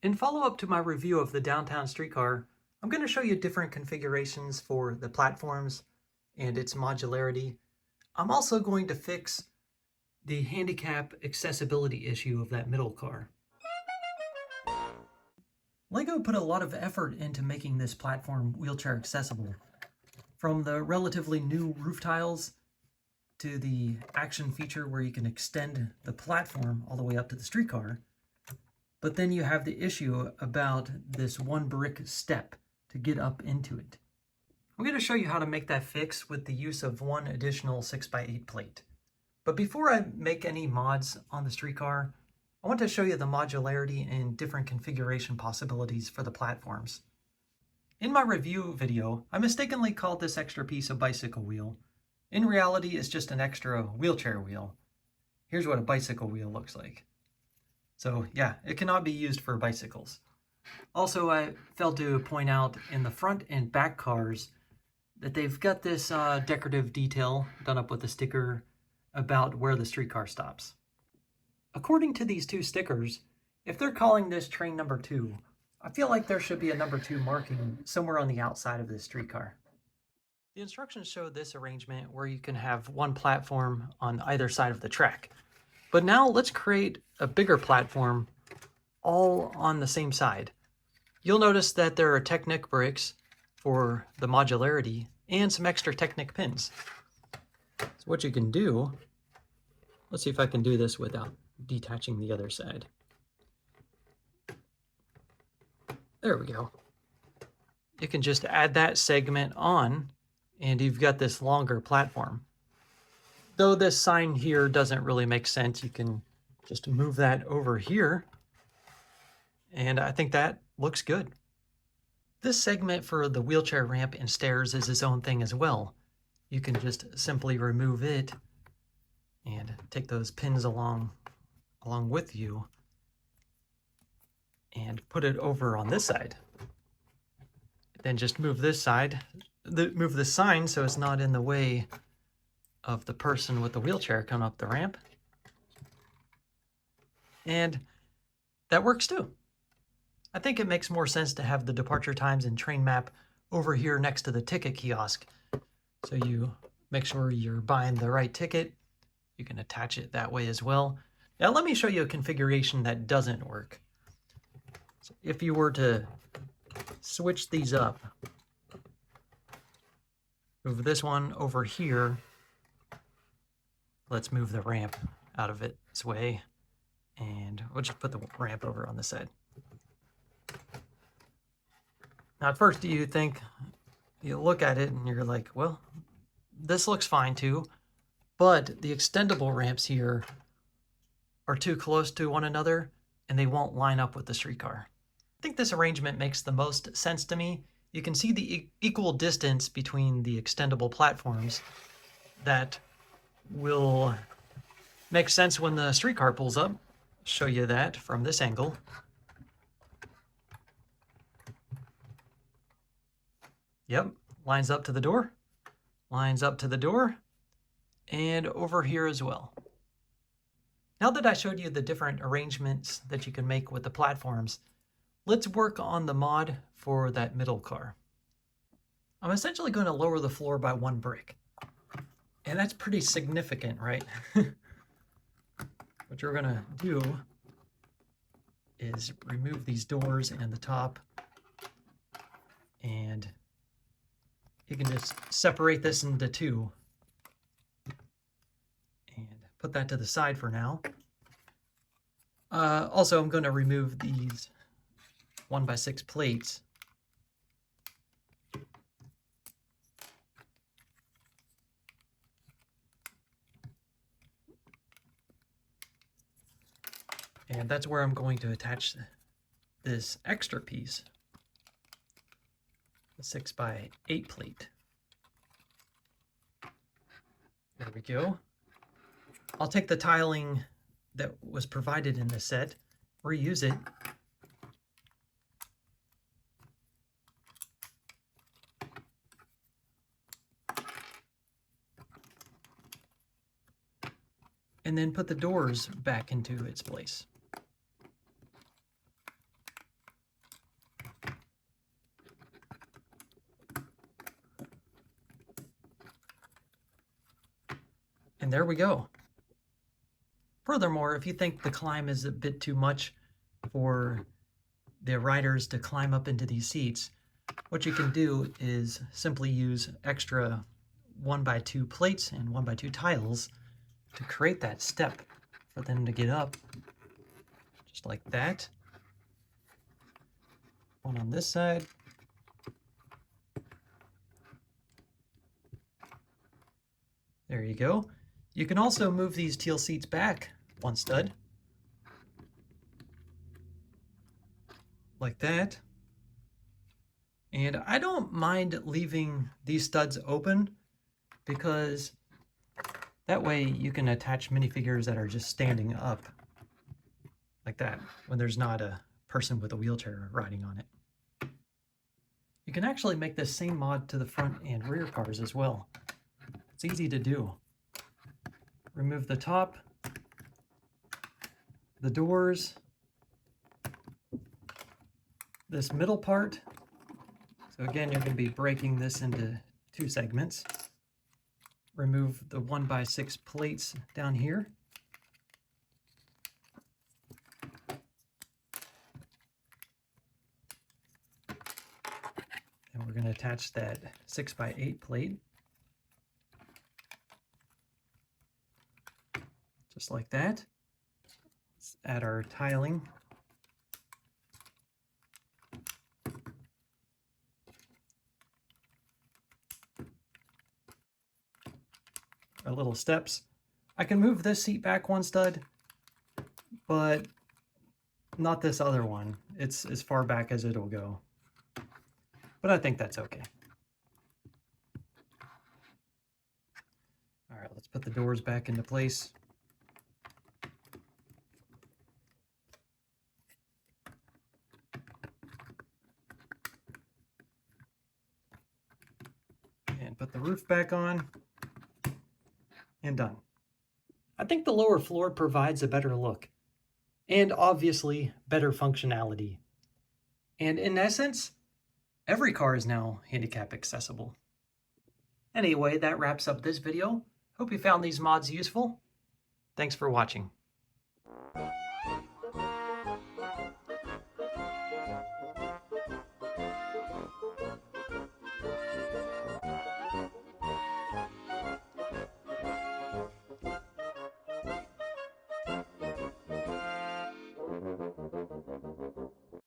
In follow-up to my review of the downtown streetcar, I'm going to show you different configurations for the platforms and its modularity. I'm also going to fix the handicap accessibility issue of that middle car. LEGO put a lot of effort into making this platform wheelchair accessible. From the relatively new roof tiles to the action feature where you can extend the platform all the way up to the streetcar. But then you have the issue about this one brick step to get up into it. I'm going to show you how to make that fix with the use of one additional 6x8 plate. But before I make any mods on the streetcar, I want to show you the modularity and different configuration possibilities for the platforms. In my review video, I mistakenly called this extra piece a bicycle wheel. In reality, it's just an extra wheelchair wheel. Here's what a bicycle wheel looks like. So yeah, it cannot be used for bicycles. Also, I failed to point out in the front and back cars that they've got this decorative detail done up with a sticker about where the streetcar stops. According to these two stickers, if they're calling this train number 2, I feel like there should be a number 2 marking somewhere on the outside of this streetcar. The instructions show this arrangement where you can have one platform on either side of the track. But now let's create a bigger platform all on the same side. You'll notice that there are Technic bricks for the modularity and some extra Technic pins. So what you can do, let's see if I can do this without detaching the other side. There we go. You can just add that segment on and you've got this longer platform. Though this sign here doesn't really make sense, you can just move that over here. And I think that looks good. This segment for the wheelchair ramp and stairs is its own thing as well. You can just simply remove it and take those pins along with you and put it over on this side. Then just move this side, move the sign so it's not in the way of the person with the wheelchair coming up the ramp. And that works too. I think it makes more sense to have the departure times and train map over here next to the ticket kiosk. So you make sure you're buying the right ticket. You can attach it that way as well. Now let me show you a configuration that doesn't work. So if you were to switch these up, move this one over here. Let's move the ramp out of its way, and we'll just put the ramp over on this side. Now at first you look at it and you're like, well, this looks fine too, but the extendable ramps here are too close to one another and they won't line up with the streetcar. I think this arrangement makes the most sense to me. You can see the equal distance between the extendable platforms that will make sense when the streetcar pulls up. Show you that from this angle. Yep, lines up to the door, lines up to the door, and over here as well. Now that I showed you the different arrangements that you can make with the platforms, let's work on the mod for that middle car. I'm essentially going to lower the floor by 1 brick. And that's pretty significant, right? What you're going to do is remove these doors and the top. And you can just separate this into 2. And put that to the side for now. Also, I'm going to remove these 1x6 plates. And that's where I'm going to attach this extra piece, the 6x8 plate. There we go. I'll take the tiling that was provided in this set, reuse it, and then put the doors back into its place. And there we go. Furthermore, if you think the climb is a bit too much for the riders to climb up into these seats, what you can do is simply use extra 1x2 plates and 1x2 tiles to create that step for them to get up, just like that. One on this side. There you go. You can also move these teal seats back one stud, like that. And I don't mind leaving these studs open because that way you can attach minifigures that are just standing up like that when there's not a person with a wheelchair riding on it. You can actually make this same mod to the front and rear cars as well. It's easy to do. Remove the top, the doors, this middle part. So again, you're going to be breaking this into 2 segments. Remove the 1x6 plates down here. And we're going to attach that 6x8 plate. Just like that. Let's add our tiling. Our little steps. I can move this seat back 1 stud, but not this other one. It's as far back as it'll go. But I think that's okay. All right, let's put the doors back into place. And put the roof back on. And done. I think the lower floor provides a better look, and obviously better functionality. And in essence, every car is now handicap accessible. Anyway, that wraps up this video. Hope you found these mods useful. Thanks for watching.